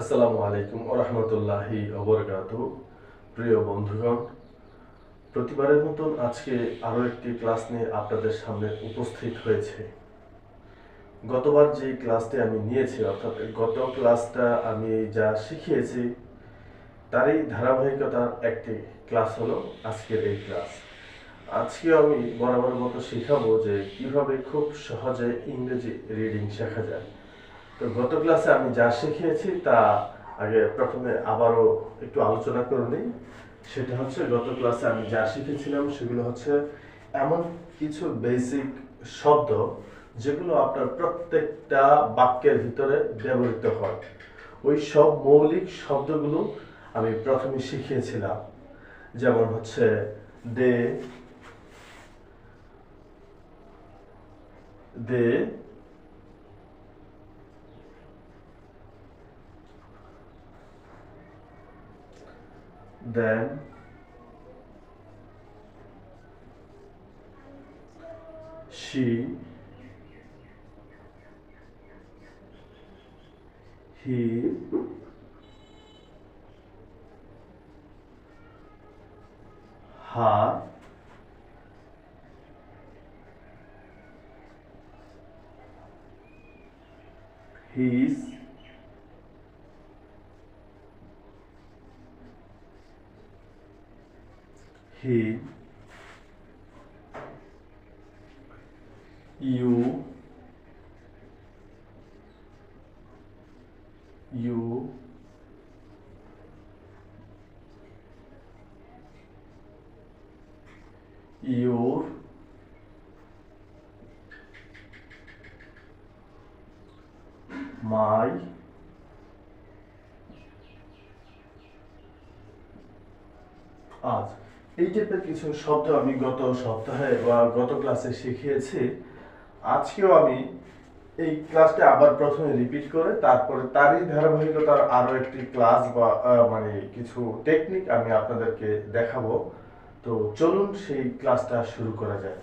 আসসালামু আলাইকুম ওয়া রাহমাতুল্লাহি ওয়া বারাকাতুহু। প্রিয় বন্ধুগণ, প্রতিবারের মতন আজকে আরও একটি ক্লাস নিয়ে আপনাদের সামনে উপস্থিত হয়েছে। গতবার যে ক্লাসটি আমি নিয়েছি, অর্থাৎ গত ক্লাসটা আমি যা শিখিয়েছি তারই ধারাবাহিকতার একটি ক্লাস হলো আজকের এই ক্লাস। আজকে আমি বরাবর মতো শেখাবো যে কিভাবে খুব সহজে ইংরেজি রিডিং শেখা যায়। তো গত ক্লাসে আমি যা শিখিয়েছি তা আগে প্রথমে আবারও একটু আলোচনা করে নিই। সেটা হচ্ছে, গত ক্লাসে আমি যা শিখেছিলাম সেগুলো হচ্ছে এমন কিছু বেসিক শব্দ যেগুলো আপনার প্রত্যেকটা বাক্যের ভিতরে ব্যবহৃত হয়। ওই সব মৌলিক শব্দগুলো আমি প্রথমে শিখিয়েছিলাম। যেমন হচ্ছে দে, দে, দেন, she, he, her, his, he, you, your, my, আজ। এই টাইপের কিছু শব্দ আমি গত সপ্তাহে বা গত ক্লাসে শিখিয়েছি। আজকেও আমি এই ক্লাসটা আবার প্রথমে রিপিট করে তারপরে তারই ধারাবাহিকতার আরো একটি ক্লাস বা মানে কিছু টেকনিক আমি আপনাদেরকে দেখাবো। তো চলুন সেই ক্লাসটা শুরু করা যাক।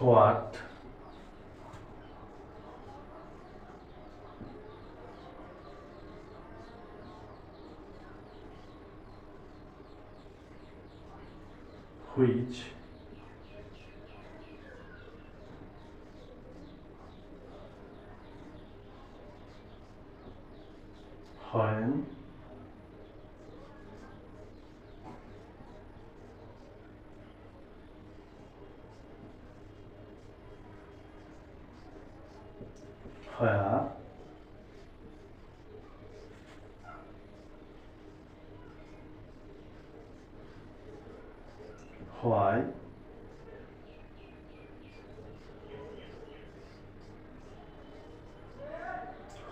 What, which, when, where, why,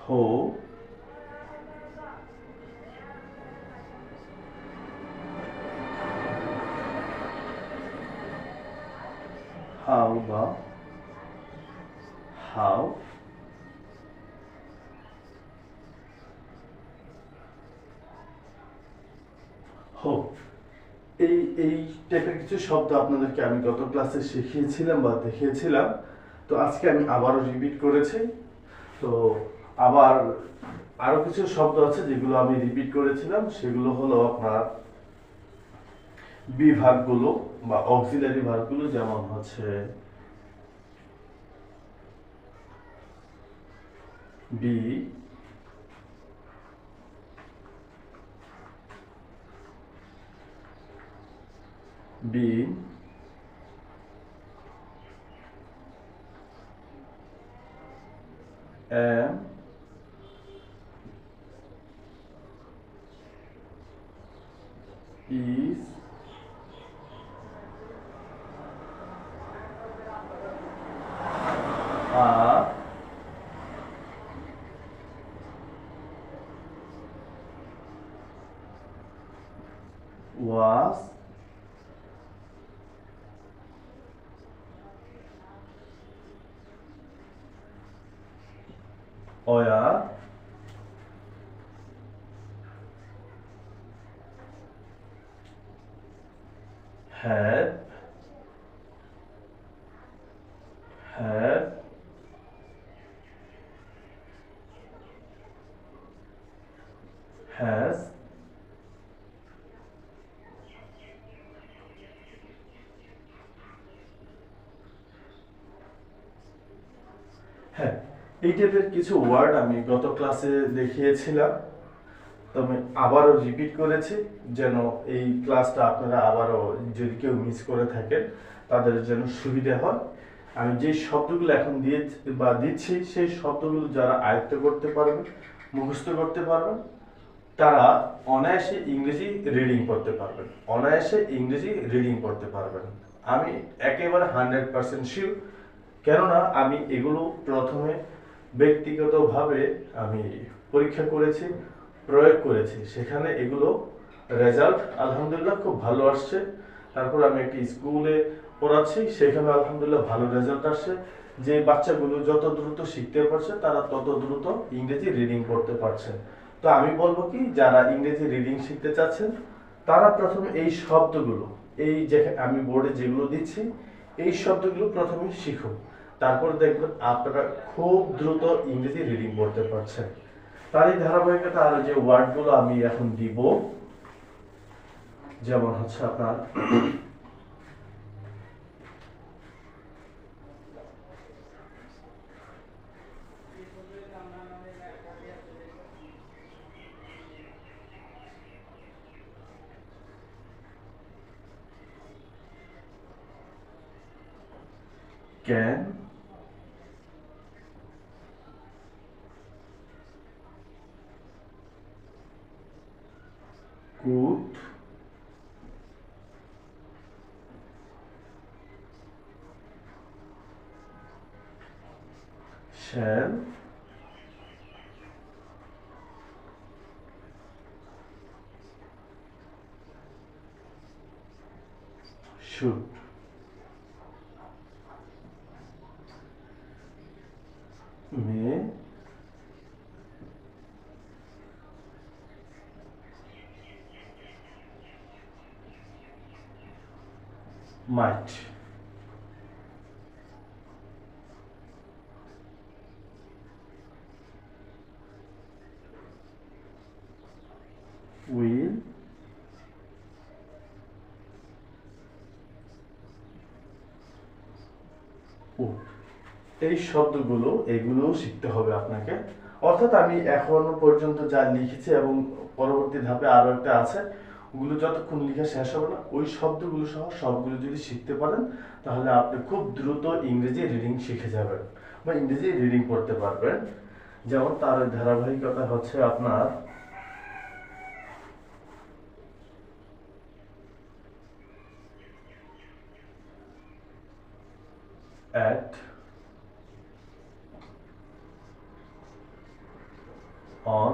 who, how বা how, হো। এই এই টাইপের কিছু শব্দ আপনাদেরকে আমি গত ক্লাসে শিখিয়েছিলাম বা দেখিয়েছিলাম। তো আজকে আমি আবারও রিপিট করেছি। তো আবার আরো কিছু শব্দ আছে যেগুলো আমি রিপিট করেছিলাম, সেগুলো হলো আপনার বিভাগগুলো বা অক্সিলারি ভার্বগুলো, যেমন হচ্ছে be, been, am, is, are, অয়া, হ্যাভ, হ্যাভ, হ্যাজ, হ্যাঁ, এই টাইপের কিছু ওয়ার্ড আমি গত ক্লাসে দেখিয়েছিলাম, তবে আবারও রিপিট করেছি যেন এই ক্লাসটা আপনারা আবারও যদি কেউ মিস করে থাকেন তাদের যেন সুবিধা হয়। আমি যে শব্দগুলো এখন দিচ্ছি সেই শব্দগুলো যারা আয়ত্ত করতে পারবে, মুখস্থ করতে পারবেন, তারা অনায়াসে ইংরেজি রিডিং করতে পারবেন, অনায়াসে ইংরেজি রিডিং করতে পারবেন। আমি একেবারে 100% শিওর, কেননা আমি এগুলো প্রথমে ব্যক্তিগতভাবে আমি পরীক্ষা করেছি, প্রয়োগ করেছি, সেখানে এগুলো রেজাল্ট আলহামদুলিল্লাহ খুব ভালো আসছে। তারপর আমি একটি স্কুলে পড়াচ্ছি, সেখানে আলহামদুলিল্লাহ ভালো রেজাল্ট আসছে। যে বাচ্চাগুলো যত দ্রুত শিখতে পারছে তারা তত দ্রুত ইংরেজি রিডিং করতে পারছে। তো আমি বলবো কি, যারা ইংরেজি রিডিং শিখতে চাচ্ছেন তারা প্রথমে এই শব্দগুলো, এই যে আমি বোর্ডে যেগুলো দিচ্ছি এই শব্দগুলো প্রথমে শিখুন, তারপর দেখবেন আপনারা খুব দ্রুত ইংরেজি রিডিং করতে পারছেন। তারই ধারাবাহিকতা আর যে ওয়ার্ডগুলো আমি এখন দিব, যেমন হচ্ছে আপনার can, could, shall, should. May, might, will, would। এই শব্দগুলো এগুলো শিখতে হবে আপনাকে। অর্থাৎ আমি এখনো পর্যন্ত যা লিখেছি এবং পরবর্তী ধাপে আরো একটা আছে, ওগুলো যতক্ষণ লেখা শেষ হবে না ওই শব্দগুলো সহ সবগুলো যদি শিখতে পারেন তাহলে আপনি খুব দ্রুত ইংরেজি রিডিং শিখে যাবেন বা ইংরেজি রিডিং করতে পারবেন। যেমন তার ধারাবাহিকতা হচ্ছে আপনার at, on,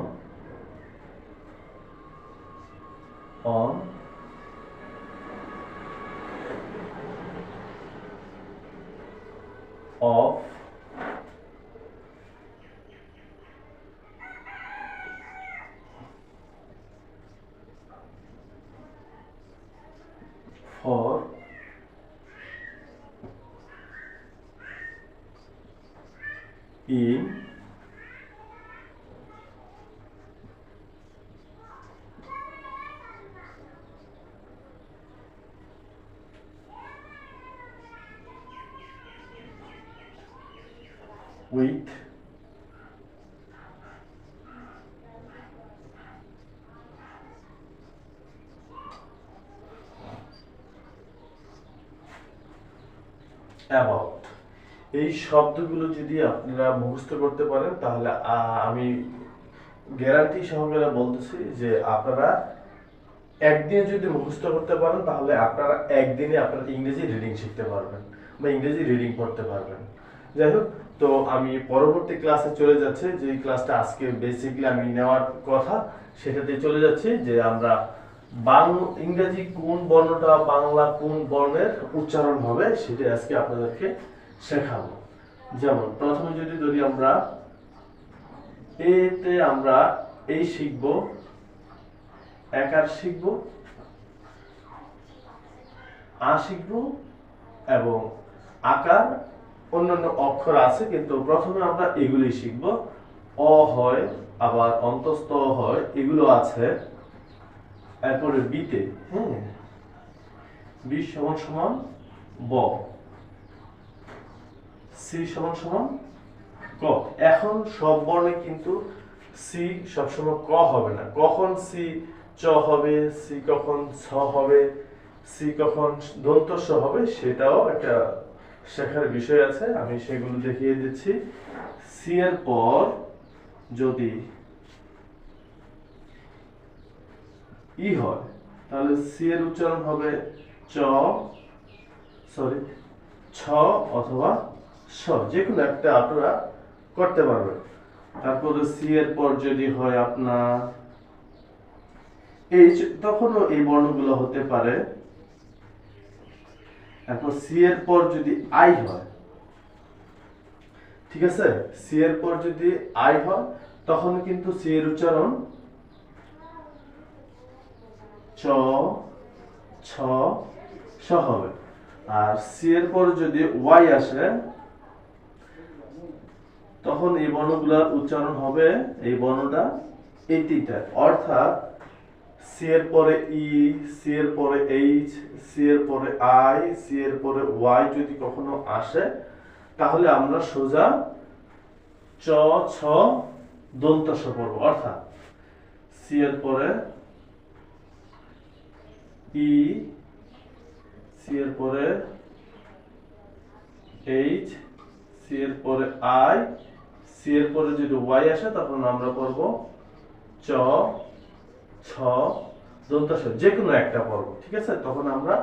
off, for, in, with, about। এই শব্দগুলো যদি আপনারা মুখস্থ করতে পারেন তাহলে আমি গ্যারান্টি সহকারে বলতেছি যে আপনারা একদিনে যদি মুখস্থ করতে পারেন তাহলে আপনারা একদিনে আপনারা ইংরেজি রিডিং শিখতে পারবেন বা ইংরেজি রিডিং পড়তে পারবেন। যাই হোক, তো আমি পরবর্তী ক্লাসে চলে যাচ্ছি, যে ক্লাসটা আজকে বেসিক্যালি আমি নেওয়ার কথা সেটাতে চলে যাচ্ছি, যে আমরা ইংরেজি কোন বর্ণটা বাংলা কোন বর্ণের উচ্চারণ হবে সেটা আজকে আপনাদেরকে শেখাবো। যেমন প্রথমে যদি আমরা এতে আমরা এই শিখব, একার শিখব, শিখব এবং আকার অন্যান্য অক্ষর আছে, কিন্তু প্রথমে আমরা এগুলি শিখব। অ হয়, আবার অন্তস্থ হয়, এগুলো আছে। এরপরে বিতে, হ্যাঁ, বি সমান সমান ব, সি সমান সমান ক। এখন সব বর্ণে কিন্তু সি সবসময় ক হবে না। কখন সি চ হবে, সি কখন ছ হবে, সি কখন দন্ত স হবে, সেটাও একটা শেখার বিষয় আছে। আমি সেগুলো দেখিয়ে দিচ্ছি। সি এর পর যদি ই হয়, তাহলে সি এর উচ্চারণ হবে চ, সরি ছ অথবা স, যে কোনো একটা আপনারা করতে পারবেন। তারপরে সি এর পর যদি হয় আপনার এইচ, তখনও এই বর্ণগুলো হতে পারে। এখন সি এর পর যদি আই হয়, ঠিক আছে, সি এর পর যদি আই হয়, তখন কিন্তু সি এর উচ্চারণ চ, ছ, স হবে। আর সি এর পর যদি ওয়াই আসে, তখন এই বর্ণগুলোর উচ্চারণ হবে, এই বর্ণটা এই তিনটা, অর্থাৎ সি এর পরে ই, সি এর পরে এইচ, সি এর পরে আই, সি এর পরে ওয়াই যদি কখনো আসে, তাহলে আমরা সোজা চ, ছ, দন্ত স পড়ব। অর্থাৎ সি এর পরে ই, সি এর পরে এইচ, সি এর পরে আই, সি এর পরে যদি ওয়াই আসে, তখন আমরা পড়ব চ, ছ, দন্ত স, যে কোনো একটা পড়ব। ঠিক আছে, তখন আমরা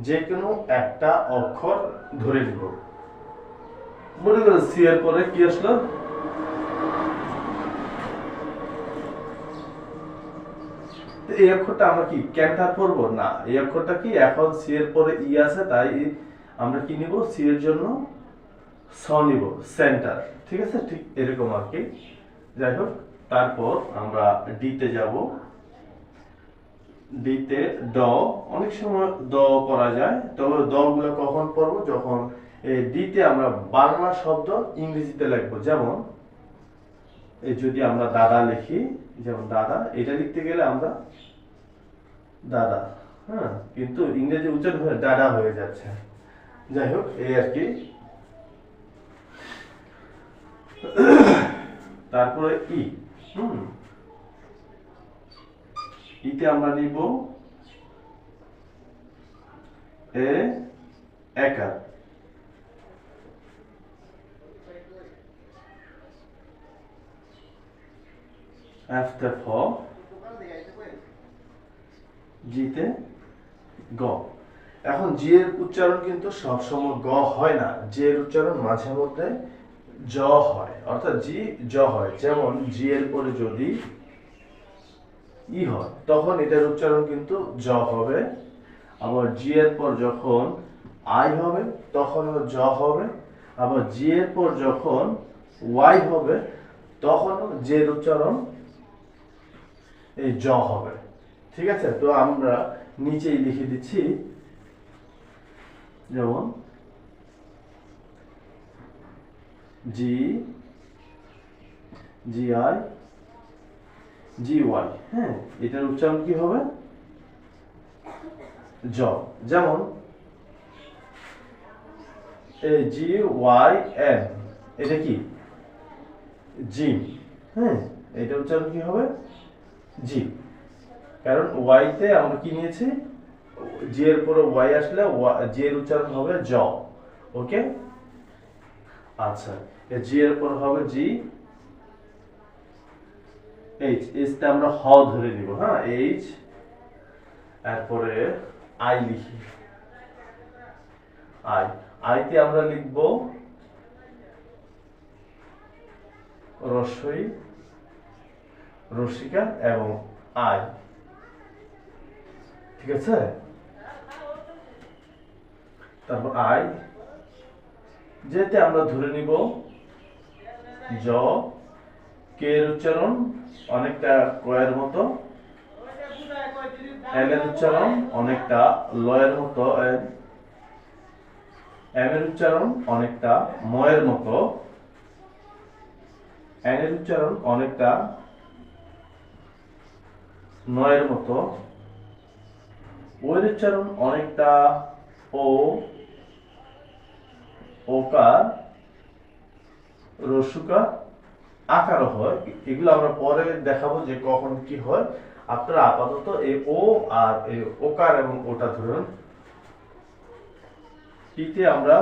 যে কোনো একটা অক্ষর ধরে নিব। মনে করো সি এর পরে কি আসলো, এই অক্ষরটা আমরা কি ক্যান্টার পড়বো না, এই অক্ষরটা কি, এখন সি এর পরে ই আছে, তাই আমরা কি নিব, সি এর জন্য স নিব, সেন্টার। ঠিক আছে, ঠিক এরকম আর কি। যাই হোক, তারপর আমরা ডিতে যাব। ডিতে ড, অনেক সময় দ করা যায়, তবে দ গুলো কখন পড়বো, যখন এই ডিতে আমরা বাংলা শব্দ ইংরেজিতে লিখবো। যেমন এই যদি আমরা দাদা লিখি, যেমন দাদা, এটা লিখতে গেলে আমরা দাদা, হ্যাঁ, কিন্তু ইংরেজি উচ্চারণ হয়ে দাদা হয়ে যাচ্ছে। যাই হোক, এই আর কি। তারপরে ই, ইতে আমরা নিব এ, একার। এফতে ফ, জিতে গ। এখন জি এর উচ্চারণ কিন্তু সবসময় গ হয় না, জি এর উচ্চারণ মাঝে মধ্যে জ হয়, অর্থাৎ জি জ হয়। যেমন জি এর পরে যদি ই হয়, তখন এটার উচ্চারণ কিন্তু জ হবে। আবার জি এর পর যখন আই হবে, তখন জ হবে। আবার জি এর পর যখন ওয়াই হবে, তখন জি এর উচ্চারণ এই জ হবে। ঠিক আছে, তো আমরা নিচেই লিখে দিচ্ছি। যেমন জি, জি আই, জি ওয়াই, হ্যাঁ, এটার উচ্চারণ কি হবে, জ। যেমন জি ওয়াই এম, এটা কি, জিম, হ্যাঁ, এটা উচ্চারণ কি হবে, জি। কারণ ওয়াইতে আমরা কি নিয়েছি, জি এর পরে ওয়াই আসলে জি এর উচ্চারণ হবে জ। ওকে, আচ্ছা, জি এর পর হবে জি, এইচ, এইচটা আমরা হ ধরে নিব, হ্যাঁ, এইচ। এরপরে আই লিখি, আই, আইতে আমরা লিখব রস্বই, রসিকা এবং আই। ঠিক আছে, তারপর আই, যেতে আমরা ধরে নিব জ, কে এর উচ্চারণ অনেকটা কয়ের মতো, এল এর উচ্চারণ অনেকটা লয়ের মতো, এম এর উচ্চারণ অনেকটা ময়ের মতো, এন এর উচ্চারণ অনেকটা নয়ের মতো, ও এর উচ্চারণ অনেকটা ও, ওকার, রস্যুকার, আকার হয়। এগুলো আমরা পরে দেখাবো যে কখন কি হয়। আপনারা আপাতত এই ও আর এই ওকার এবং ওটা ধরুন। টিতে আমরা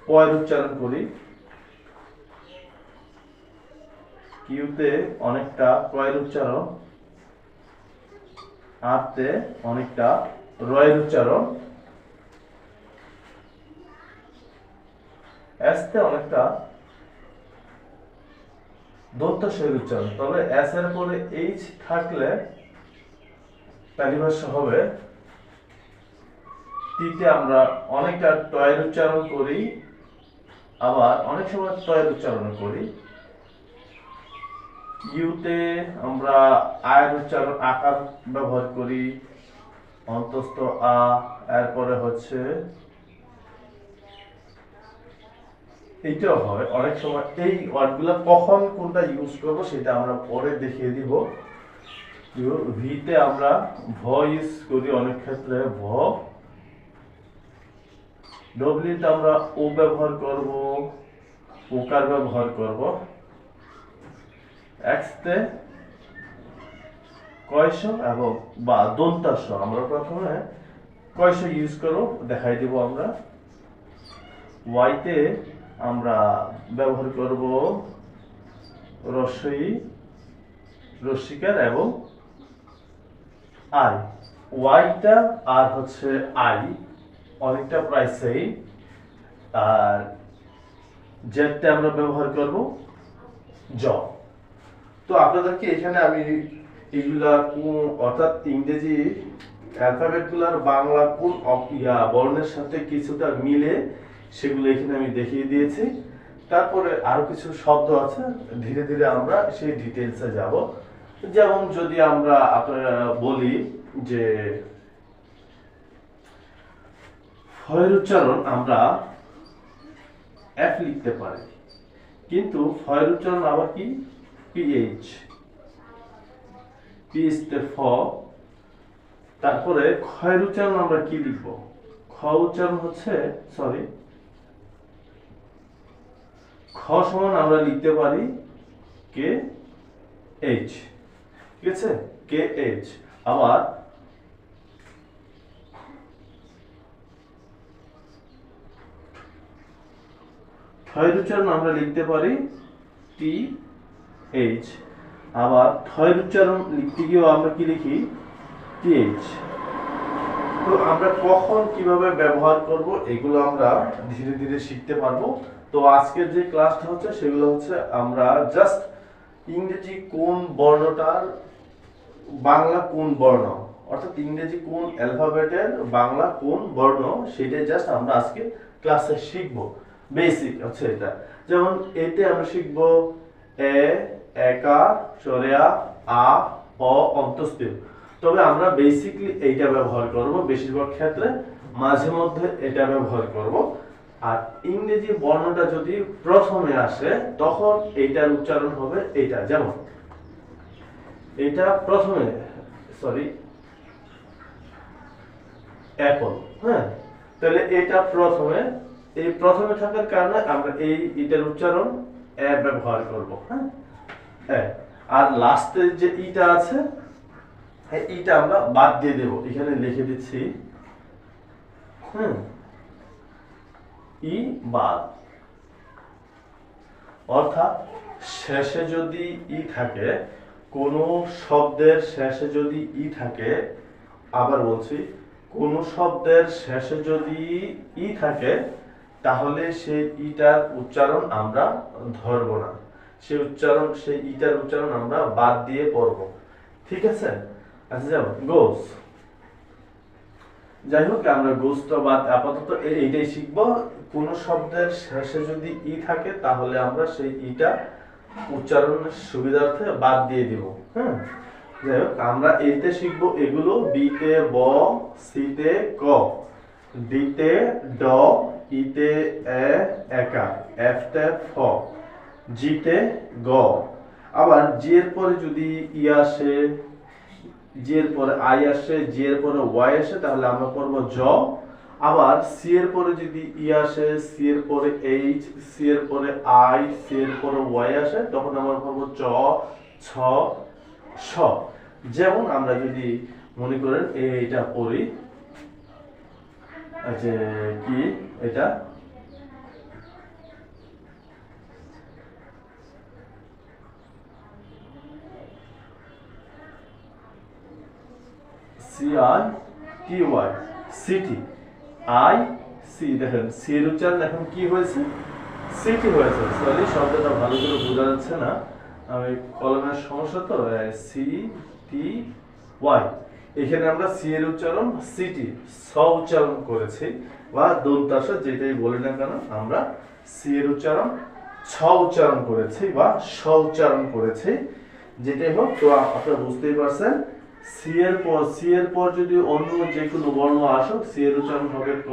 পয়ের উচ্চারণ করি, কিউতে অনেকটা কয়ের উচ্চারণ, আরতে অনেকটা রয়ের উচ্চারণ, এসতে অনেকটা দন্তস্বর উচ্চারণ। তবে এস এর পরে এইচ থাকলে তালিভাষ্য হবে। টিতে আমরা অনেকটা টয়ের উচ্চারণ করি, আবার অনেক সময় টয়ের উচ্চারণ করি। ইউতে আমরা আয়ের উচ্চারণ আকার ব্যবহার করি, অন্তস্থ আ, এরপরে হচ্ছে এইটাও হয় অনেক সময়। এই ওয়ার্ডগুলো কখন কোনটা ইউজ করব সেটা আমরা পরে দেখিয়ে দিব। ভিতে আমরা ভ ইউজ করি অনেক ক্ষেত্রে, ভ। ডব্লিউতে আমরা ও ব্যবহার করব, ওকার ব্যবহার করব। এক্সতে কয়শ এবং বা দন্তাস্ব আমরা প্রথমে কয়শ ইউজ করব দেখাই দিব আমরা। ওয়াইতে আমরা ব্যবহার করব রস্বই, রস্যিকার এবং আই। ওয়াইটা আর হচ্ছে আই অনেকটা প্রায় সেম। আর জেডতে আমরা ব্যবহার করব জ। তো আপনাদেরকে এখানে আমি এগুলা অর্থাৎ ইংরেজি অ্যালফাবেটগুলোর বাংলা কোন বর্ণের সাথে কিছুটা মিলে সেগুলো এখানে আমি দেখিয়ে দিয়েছি। তারপরে আরো কিছু শব্দ আছে, ধীরে ধীরে আমরা সেই ডিটেইলসে যাব। যেমন যদি আমরা বলি যে ফয়ের উচ্চারণ আমরা এফ লিখতে পারি, কিন্তু ফয়ের উচ্চারণ আবার কি পিএইচ, পিএইচতে ফ। তারপরে খয়ের উচ্চারণ আমরা কি লিখব, খ উচ্চারণ হচ্ছে খ সমান আমরা লিখতে পারি কে এইচ, ঠিক আছে, কে এইচ। আবার ঠয়ের উচ্চারণ আমরা লিখতে পারি টি এইচ। আবার ঠয়ের উচ্চারণ লিখতে গিয়েও আমরা কি লিখি টি এইচ। তো আমরা কখন কিভাবে ব্যবহার করব এগুলো আমরা ধীরে ধীরে শিখতে পারবো। তো আজকের যে ক্লাসটা হচ্ছে সেগুলো হচ্ছে আমরা জাস্ট ইংরেজি কোন বর্ণটার বাংলা কোন বর্ণ, অর্থাৎ ইংরেজি কোন অ্যালফাবেটের বাংলা কোন বর্ণ সেটাই জাস্ট আমরা আজকে ক্লাসে শিখবো। বেসিক হচ্ছে এটা। যেমন এতে আমরা শিখব এ, একার, চরেয়া, আ, অ, অন্তস্থির। তবে আমরা বেসিকলি এইটা ব্যবহার করব বেশিরভাগ ক্ষেত্রে, মাঝে মধ্যে এটা ব্যবহার করব। আর ইংরেজি বর্ণটা যদি প্রথমে আসে তখন এইটার উচ্চারণ হবে এইটা। যেমন এটা প্রথমে অ্যাপল, হ্যাঁ, তাহলে এটা প্রথমে, এই প্রথমে থাকার কারণে আমরা এটার উচ্চারণ এ ব্যবহার করব, হ্যাঁ। আর লাস্টে যে ইটা আছে ইটা আমরা বাদ দিয়ে দেব, এখানে লিখে দিচ্ছি ই বাদ। অর্থাৎ শেষে যদি ই থাকে, কোন শব্দের শেষে যদি ই থাকে, আবার বলছি কোন শব্দের শেষে যদি ই থাকে তাহলে সেই ইটার উচ্চারণ আমরা ধরব না, সেই ইটার উচ্চারণ আমরা বাদ দিয়ে পড়ব, ঠিক আছে। আচ্ছা, যেমন গোস, যাই হোক আমরা গোসটা বাদ আপাতত এইটাই শিখব। কোন শব্দের শেষে যদি ই থাকে তাহলে আমরা সেই ইটা উচ্চারণের সুবিধার্থে বাদ দিয়ে দিব। হ্যাঁ, যাই হোক, আমরা এতে শিখবো এগুলো: বিতে ব, সিতে ক, ডিতে ড, ইতে এ একা, এফতে ফ, জিতে গ। আবার জি এর পরে যদি ই আসে, জি এর পরে আই আসে, জি এর পরে ওয়াই আসে, তাহলে আমরা পড়বো জ। আবার সি এর পরে যদি ই আসে, সি এর পরে এইচ, সি এর পরে আই, সি এর পরে ওয়াই আসে, তখন আমরা পড়বো চ, ছ, স। যেমন আমরা যদি মনে করেন এইটা পড়ি, যে কি এটা C I T Y, city, I C. দেখেন সি এর উচ্চারণ এখন কি হয়েছে? সিটি হয়েছে। সরি, শব্দটা ভালো করে বোঝা যাচ্ছে না, আমি কলমের সমস্যা তো। সি টি ওয়াই, এখানে আমরা সি এর উচ্চারণ সিটি, স উচ্চারণ করেছি, বা দন্তাস যেটাই বলি না কেন, আমরা সি এর উচ্চারণ ছ উচ্চারণ করেছি বা স উচ্চারণ করেছি, যেটাই হোক। তো আপনারা বুঝতেই পারছেন, সি এর পর যদি অন্য যে কোনো বর্ণ আসুক, সি এর উচ্চারণ হবে ক।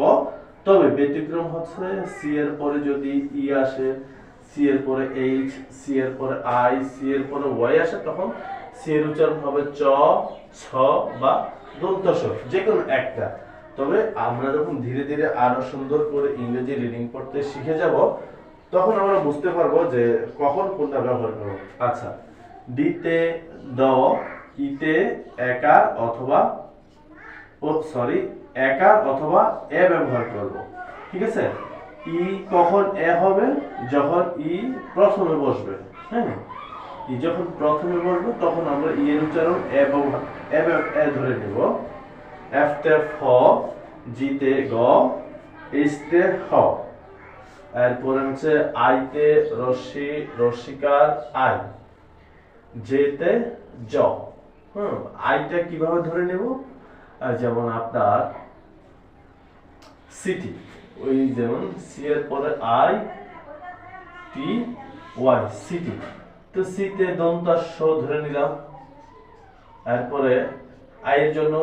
তবে ব্যতিক্রম হচ্ছে সি এর পরে যদি ই আসে, সি এর পরে এইচ, সি এর পরে আই, সি এর পরে ওয়াই আসে, তখন সি এর উচ্চারণ হবে চ, ছ বা দন্ত স, যে কোনো একটা। তবে আমরা যখন ধীরে ধীরে আরো সুন্দর করে ইংরেজি রিডিং পড়তে শিখে যাব, তখন আমরা বুঝতে পারবো যে কখন কোনটা ব্যবহার করব। আচ্ছা, ডিতে দ, ইতে একার অথবা একার অথবা এ ব্যবহার করব। ঠিক আছে? ই কখন এ হবে? যখন ই প্রথমে বসবে। হ্যাঁ, ই যখন প্রথমে বসবে তখন আমরা ই এর উচ্চারণ এ ধরে নেব। এফতে ফ, জিতে গ, এইচতে হ। এরপরে হচ্ছে আইতে রশ্মি, রশ্মিকার আই, জেতে জ। আইটা কিভাবে ধরে নেব? যেমন আপনার সিটি, ওই যেমন সি এর পরে আই টি ওয়াই, সিটি। তো সিতে দন্তাস্য ধরে নিলাম, এরপরে আই এর জন্য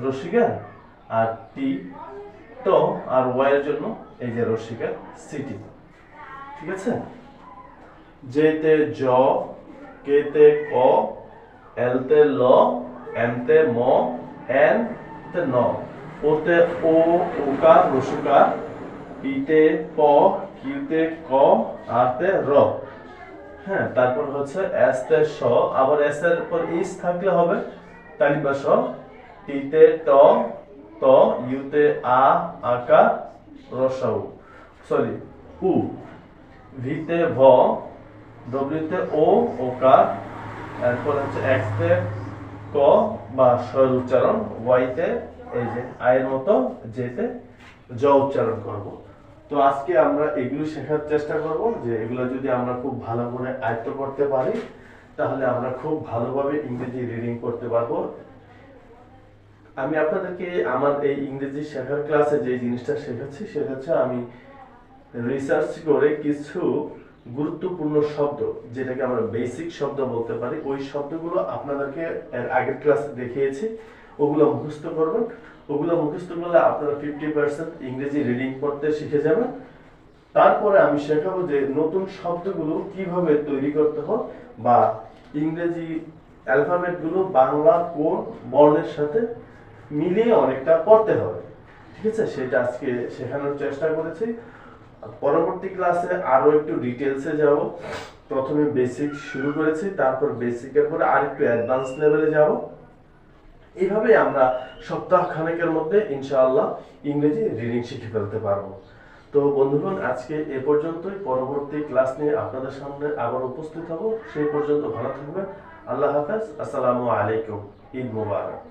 রসিকার, আর টি ট, আর ওয়াই এর জন্য এই যে রসিকার সিটি। ঠিক আছে? জেতে জ, কেতে ক, এলতে ল, এমতে ম, এন তে ন, ওতে ও, ওকার রসুকার, পিতে প, কিউতে ক, আর তে র। হ্যাঁ, তারপর হচ্ছে এস তে স, আবার এস এর পর ইস থাকলে হবে তালিবা স, টিতে ট, ত, ইউতে আ, আকার রসাউ, সরি উ, ভিতে ভ, ডব্লিউতে ও, ওকার, এরপর হচ্ছে এক্স তে ক বা স্বর উচ্চারণ, ওয়াইতে এই যে আয়ের মতো, যেতে জ উচ্চারণ করব। তো আজকে আমরা এগুলো শেখার চেষ্টা করব, যে এগুলো যদি আমরা খুব ভালো করে আয়ত্ত করতে পারি, তাহলে আমরা খুব ভালোভাবে ইংরেজি রিডিং করতে পারবো। আমি আপনাদেরকে আমার এই ইংরেজি শেখার ক্লাসে যে জিনিসটা শেখাচ্ছি, সেটা হচ্ছে আমি রিসার্চ করে কিছু গুরুত্বপূর্ণ শব্দ, যেটাকে আমরা বেসিক শব্দ বলতে পারি, ওই শব্দগুলো আপনাদেরকে এর আগের ক্লাসে দেখিয়েছি, ওগুলো মুখস্থ করবেন। ওগুলো মুখস্থ করলে আপনারা 50% ইংরেজি রিডিং পড়তে শিখে যাবেন। তারপরে আমি শেখাবো যে নতুন শব্দগুলো কিভাবে তৈরি করতে হয়, বা ইংরেজি অ্যালফাবেটগুলো বাংলা কোন বর্ণের সাথে মিলিয়ে অনেকটা পড়তে হবে। ঠিক আছে? সেটা আজকে শেখানোর চেষ্টা করেছি। পরবর্তী ক্লাসে আরো একটু ডিটেলসে যাব। প্রথমে বেসিক শুরু করেছি, তারপর বেসিকের পরে আরেকটু অ্যাডভান্স লেভেলে যাব। এইভাবে আমরা সপ্তাহ খানেকের মধ্যে ইনশাআল্লাহ ইংরেজি রিডিং শিখে ফেলতে পারবো। তো বন্ধুগণ, আজকে এ পর্যন্তই। পরবর্তী ক্লাস নিয়ে আপনাদের সামনে আবার উপস্থিত হব। সেই পর্যন্ত ভালো থাকবেন। আল্লাহ হাফেজ। আসসালামু আলাইকুম। ঈদ মোবারক।